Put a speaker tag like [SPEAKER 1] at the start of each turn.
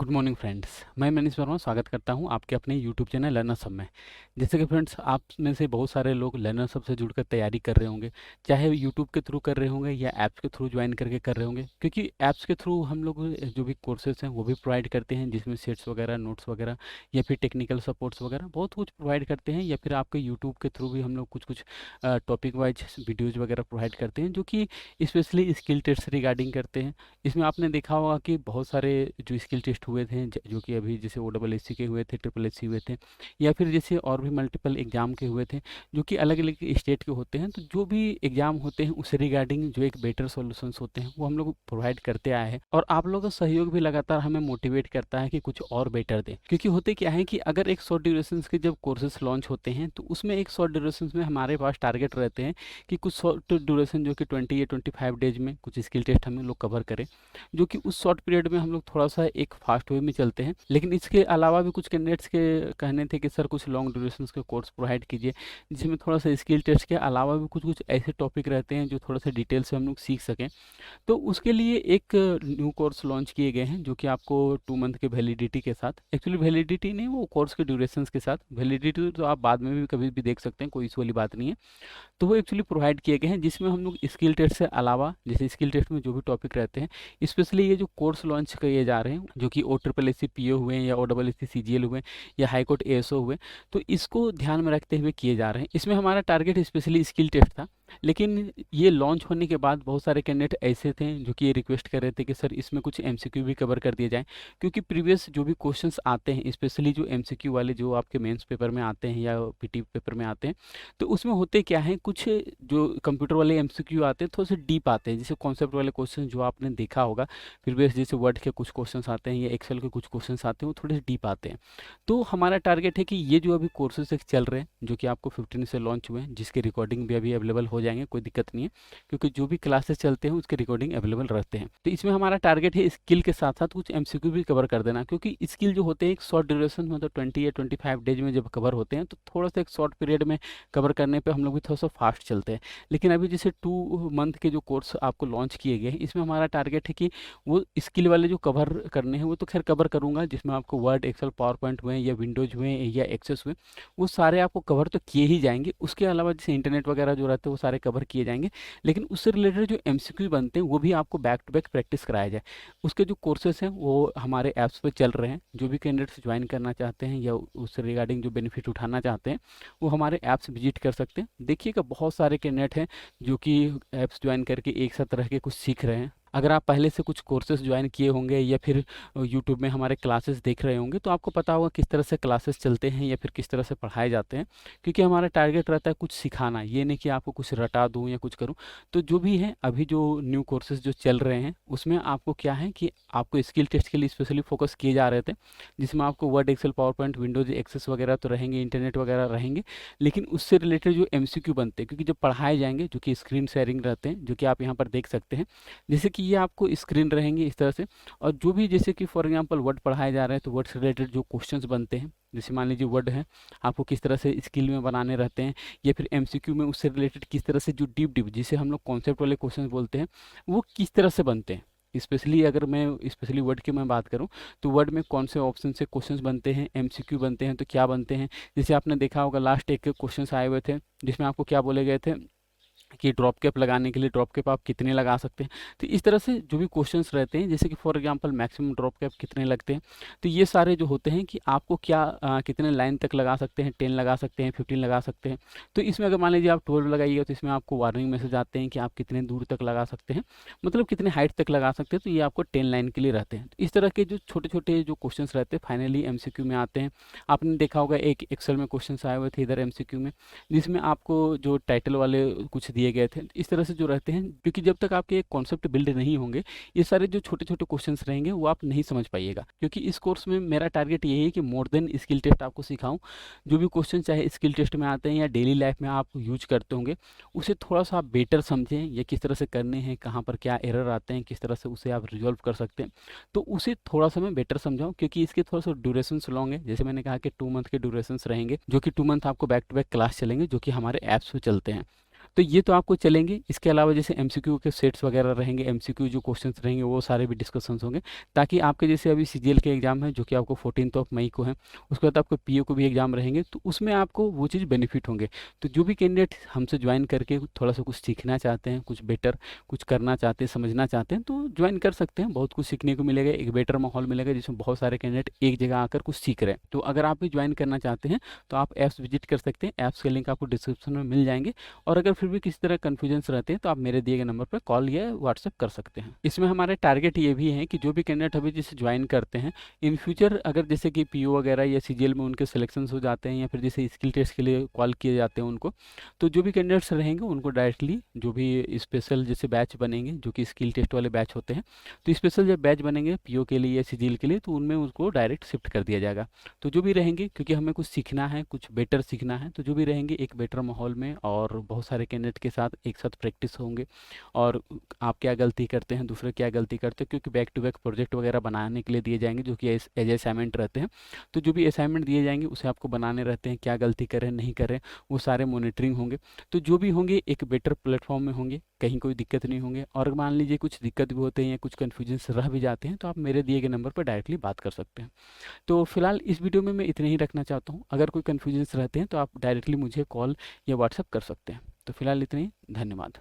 [SPEAKER 1] Good morning friends. मैं मनीष वर्मा स्वागत करता हूं आपके अपने यूट्यूब चैनल लर्नर्स हब में। जैसे कि फ्रेंड्स, आप में से बहुत सारे लोग लर्नर्स हब से जुड़कर तैयारी कर रहे होंगे, चाहे यूट्यूब के थ्रू कर रहे होंगे या ऐप्स के थ्रू ज्वाइन करके कर रहे होंगे, क्योंकि ऐप्स के थ्रू हम लोग जो भी कोर्सेज हैं वो भी प्रोवाइड करते हैं, जिसमें सेट्स वगैरह, नोट्स वगैरह या फिर टेक्निकल सपोर्ट्स वगैरह बहुत कुछ प्रोवाइड करते हैं। या फिर आपके यूट्यूब के थ्रू भी हम लोग कुछ कुछ टॉपिक वाइज वीडियोज़ वगैरह प्रोवाइड करते हैं, जो कि स्पेशली स्किल टेस्ट रिगार्डिंग करते हैं। इसमें आपने देखा होगा कि बहुत सारे जो स्किल टेस्ट हुए थे, जो कि अभी जैसे OSSC के हुए थे, SSSC हुए थे, या फिर जैसे और भी मल्टीपल एग्जाम के हुए थे, जो कि अलग अलग स्टेट के होते हैं। तो जो भी एग्जाम होते हैं उससे रिगार्डिंग जो एक बेटर सॉल्यूशंस होते हैं वो हम लोग प्रोवाइड करते आए हैं, और आप लोगों का सहयोग भी लगातार हमें मोटिवेट करता है कि कुछ और बेटर दें। क्योंकि होते क्या है कि अगर एक शॉर्ट ड्यूरेशन के जब कोर्सेज लॉन्च होते हैं तो उसमें एक शॉर्ट ड्यूरेशन में हमारे पास टारगेट रहते हैं कि कुछ शॉर्ट ड्यूरेशन जो कि 20 या 25 डेज में कुछ स्किल टेस्ट हम लोग कवर करें, जो कि उस शॉर्ट पीरियड में हम लोग थोड़ा सा एक फास्ट वे में चलते हैं। लेकिन इसके अलावा भी कुछ कैंडिडेट्स के कहने थे कि सर कुछ लॉन्ग ड्यूरेशन के कोर्स प्रोवाइड कीजिए, जिसमें थोड़ा सा स्किल टेस्ट के अलावा भी कुछ कुछ ऐसे टॉपिक रहते हैं जो थोड़ा सा डिटेल से हम लोग सीख सकें। तो उसके लिए एक न्यू कोर्स लॉन्च किए गए हैं, जो कि आपको 2 मंथ के वैलिडिटी के साथ, एक्चुअली वैलिडिटी नहीं, वो कोर्स के ड्यूरेशन के साथ, वैलिडिटी तो आप बाद में भी कभी भी देख सकते हैं, कोई इस वाली बात नहीं है। तो वो एक्चुअली प्रोवाइड किए गए हैं, जिसमें हम लोग स्किल टेस्ट से अलावा, जैसे स्किल टेस्ट में जो भी टॉपिक रहते हैं, स्पेशली ये जो कोर्स लॉन्च किए जा रहे हैं, जो कि OSSC PO हुए या OSSC CGL हुए या हाई कोर्ट ASO हुए, तो इसको ध्यान में रखते हुए किए जा रहे हैं। इसमें हमारा टारगेट स्पेशली स्किल टेस्ट था, लेकिन ये लॉन्च होने के बाद बहुत सारे कैंडिडेट ऐसे थे जो कि ये रिक्वेस्ट कर रहे थे कि सर इसमें कुछ MCQ भी कवर कर दिए जाए, क्योंकि प्रीवियस जो भी क्वेश्चंस आते हैं, स्पेशली जो MCQ वाले जो आपके मेंस पेपर में आते हैं या PT पेपर में आते हैं, तो उसमें होते क्या है, कुछ जो कंप्यूटर वाले MCQ आते हैं थोड़े से डीप आते हैं, जैसे कॉन्सेप्ट वाले क्वेश्चन जो आपने देखा होगा प्रीवियस, जैसे वर्ड के कुछ क्वेश्चंस आते हैं या एक्सेल के कुछ क्वेश्चंस आते हैं, वो थोड़े से डीप आते हैं। तो हमारा टारगेट है कि ये जो अभी कोर्सेज चल रहे हैं, जो कि आपको 15 से लॉन्च हुए हैं, जिसके रिकॉर्डिंग भी अभी अवेलेबल हो जाएंगे, कोई दिक्कत नहीं है, क्योंकि जो भी क्लासेस चलते हैं उसके रिकॉर्डिंग अवेलेबल रहते हैं। तो इसमें हमारा टारगेट है स्किल के साथ साथ कुछ MCQ भी कवर कर देना, क्योंकि स्किल जो होते हैं एक शॉर्ट ड्यूरेशन, मतलब 20 या 25 डेज में जब कवर होते हैं, तो थोड़ा सा एक शॉर्ट पीरियड में कवर करने पे हम लोग भी थोड़ा सा फास्ट चलते हैं। लेकिन अभी जैसे 2 मंथ के जो कोर्स आपको लॉन्च किए गए हैं, इसमें हमारा टारगेट है कि वो स्किल वाले जो कवर करने हैं वो तो खैर कवर करूँगा, जिसमें आपको वर्ड, एक्सेल, पावर पॉइंट हुए या विंडोज हुए या एक्सेस हुए, वो सारे आपको कवर तो किए ही जाएंगे। उसके अलावा जैसे इंटरनेट वगैरह जो रहते हैं वो सारे कवर किए जाएंगे, लेकिन उससे रिलेटेड जो MCQ बनते हैं वो भी आपको बैक टू बैक प्रैक्टिस कराया जाए। उसके जो कोर्सेज हैं वो हमारे ऐप्स पे चल रहे हैं, जो भी कैंडिडेट्स ज्वाइन करना चाहते हैं या उससे रिगार्डिंग जो बेनिफिट उठाना चाहते हैं वो हमारे ऐप्स विजिट कर सकते हैं। देखिएगा, बहुत सारे कैंडिडेट हैं जो कि ऐप्स ज्वाइन करके एक साथ रह के कुछ सीख रहे हैं। अगर आप पहले से कुछ कोर्सेज ज्वाइन किए होंगे या फिर यूट्यूब में हमारे क्लासेस देख रहे होंगे, तो आपको पता होगा किस तरह से क्लासेस चलते हैं या फिर किस तरह से पढ़ाए जाते हैं, क्योंकि हमारा टारगेट रहता है कुछ सिखाना, ये नहीं कि आपको कुछ रटा दूं या कुछ करूं। तो जो भी है, अभी जो न्यू कोर्सेज जो चल रहे हैं उसमें आपको क्या है कि आपको स्किल टेस्ट के लिए स्पेशली फोकस किए जा रहे थे, जिसमें आपको Word, Excel, PowerPoint, Windows, Access वगैरह तो रहेंगे, इंटरनेट वगैरह रहेंगे, लेकिन उससे रिलेटेड जो MCQ बनते हैं, क्योंकि जब पढ़ाए जाएंगे, जो कि स्क्रीन शेयरिंग रहते हैं, जो कि आप यहाँ पर देख सकते हैं, जैसे कि ये आपको स्क्रीन रहेंगी इस तरह से, और जो भी जैसे कि फॉर एग्जांपल वर्ड पढ़ाए जा रहे हैं, तो वर्ड से रिलेटेड जो क्वेश्चंस बनते हैं, जैसे मान लीजिए वर्ड है, आपको किस तरह से स्किल में बनाने रहते हैं, या फिर MCQ में उससे रिलेटेड किस तरह से जो डीप डीप, जिसे हम लोग कॉन्सेप्ट वाले क्वेश्चन बोलते हैं, वो किस तरह से बनते हैं। स्पेशली अगर मैं स्पेशली वर्ड की मैं बात करूं, तो वर्ड में कौन से ऑप्शन से क्वेश्चंस बनते हैं, MCQ बनते हैं, तो क्या बनते हैं। जैसे आपने देखा होगा लास्ट एक क्वेश्चंस आए हुए थे, जिसमें आपको क्या बोले गए थे कि ड्रॉप कैप लगाने के लिए ड्रॉप कैप आप कितने लगा सकते हैं। तो इस तरह से जो भी क्वेश्चंस रहते हैं, जैसे कि for example maximum drop cap कितने लगते हैं, तो ये सारे जो होते हैं कि आपको क्या कितने लाइन तक लगा सकते हैं, 10 लगा सकते हैं, 15 लगा सकते हैं। तो इसमें अगर मान लीजिए आप 12 लगाइएगा, तो इसमें आपको वार्निंग मैसेज आते हैं कि आप कितने दूर तक लगा सकते हैं, मतलब कितने हाइट तक लगा सकते हैं। तो ये आपको 10 लाइन के लिए रहते हैं। तो इस तरह के जो छोटे छोटे जो क्वेश्चन रहते हैं फाइनली MCQ में आते हैं। आपने देखा होगा एक एक्सेल में क्वेश्चन आए हुए थे इधर MCQ में, जिसमें आपको जो टाइटल वाले कुछ दिए गए थे, इस तरह से जो रहते हैं, क्योंकि जब तक आपके कॉन्सेप्ट बिल्ड नहीं होंगे, ये सारे जो छोटे छोटे क्वेश्चंस रहेंगे वो आप नहीं समझ पाइएगा। क्योंकि इस कोर्स में मेरा टारगेट यही है कि मोर देन स्किल टेस्ट आपको सिखाऊं। जो भी क्वेश्चन चाहे स्किल टेस्ट में आते हैं या डेली लाइफ में आप यूज करते होंगे, उसे थोड़ा सा आप बेटर समझें, या किस तरह से करने हैं, कहाँ पर क्या एरर आते हैं, किस तरह से उसे आप रिजॉल्व कर सकते हैं, तो उसे थोड़ा सा मैं बेटर समझाऊं। क्योंकि इसके थोड़ा सा ड्यूरेशन लॉन्ग है, जैसे मैंने कहा कि 2 मंथ के ड्यूरेशन रहेंगे, जो कि 2 मंथ आपको बैक टू बैक क्लास चलेंगे, जो कि हमारे ऐप्स पे चलते हैं। तो ये तो आपको चलेंगे। इसके अलावा जैसे एमसीक्यू के सेट्स वगैरह रहेंगे, एमसीक्यू जो क्वेश्चंस रहेंगे वो सारे भी डिस्कशंस होंगे, ताकि आपके जैसे अभी सीजीएल के एग्जाम है जो कि आपको 14 मई को है, उसके बाद आपको पीओ को भी एग्जाम रहेंगे, तो उसमें आपको वो चीज़ बेनिफिट होंगे। तो जो भी कैंडिडेट हमसे ज्वाइन करके थोड़ा सा कुछ सीखना चाहते हैं, कुछ बेटर कुछ करना चाहते हैं, समझना चाहते हैं, तो ज्वाइन कर सकते हैं। बहुत कुछ सीखने को मिलेगा, एक बेटर माहौल मिलेगा जिसमें बहुत सारे कैंडिडेट एक जगह आकर कुछ सीख रहे हैं। तो अगर आप भी ज्वाइन करना चाहते हैं तो आप ऐप्स विजिट कर सकते हैं, ऐप्स के लिंक आपको डिस्क्रिप्शन में मिल जाएंगे। और अगर फिर भी किसी तरह कन्फ्यूजन्स रहते हैं तो आप मेरे दिए गए नंबर पर कॉल या व्हाट्सएप कर सकते हैं। इसमें हमारे टारगेट ये भी है कि जो भी कैंडिडेट अभी जैसे ज्वाइन करते हैं, इन फ्यूचर अगर जैसे कि पीओ वगैरह या सीजीएल में उनके सिलेक्शंस हो जाते हैं, या फिर जैसे स्किल टेस्ट के लिए कॉल किए जाते हैं उनको, तो जो भी कैंडिडेट्स रहेंगे उनको डायरेक्टली जो भी स्पेशल जैसे बैच बनेंगे जो कि स्किल टेस्ट वाले बैच होते हैं, तो स्पेशल जब बैच बनेंगे पीओ के लिए या सीजीएल के लिए, तो उनमें उसको डायरेक्ट शिफ्ट कर दिया जाएगा। तो जो भी रहेंगे, क्योंकि हमें कुछ सीखना है, कुछ बेटर सीखना है, तो जो भी रहेंगे एक बेटर माहौल में और बहुत सारे कैंडिडेट के साथ एक साथ प्रैक्टिस होंगे। और आप क्या गलती करते हैं, दूसरे क्या गलती करते हैं, क्योंकि बैक टू बैक प्रोजेक्ट वगैरह बनाने के लिए दिए जाएंगे जो कि एज असाइनमेंट रहते हैं। तो जो भी असाइनमेंट दिए जाएंगे उसे आपको बनाने रहते हैं, क्या गलती करें नहीं करें, वो सारे मॉनिटरिंग होंगे। तो जो भी होंगे एक बेटर प्लेटफॉर्म में होंगे, कहीं कोई दिक्कत नहीं होंगे। और मान लीजिए कुछ दिक्कत भी होते हैं या कुछ कन्फ्यूजन्स रह भी जाते हैं, तो आप मेरे दिए गए नंबर पर डायरेक्टली बात कर सकते हैं। तो फिलहाल इस वीडियो में मैं इतने ही रखना चाहता हूँ। अगर कोई कन्फ्यूजन्स रहते हैं तो आप डायरेक्टली मुझे कॉल या व्हाट्सएप कर सकते हैं। तो फिलहाल इतने ही, धन्यवाद।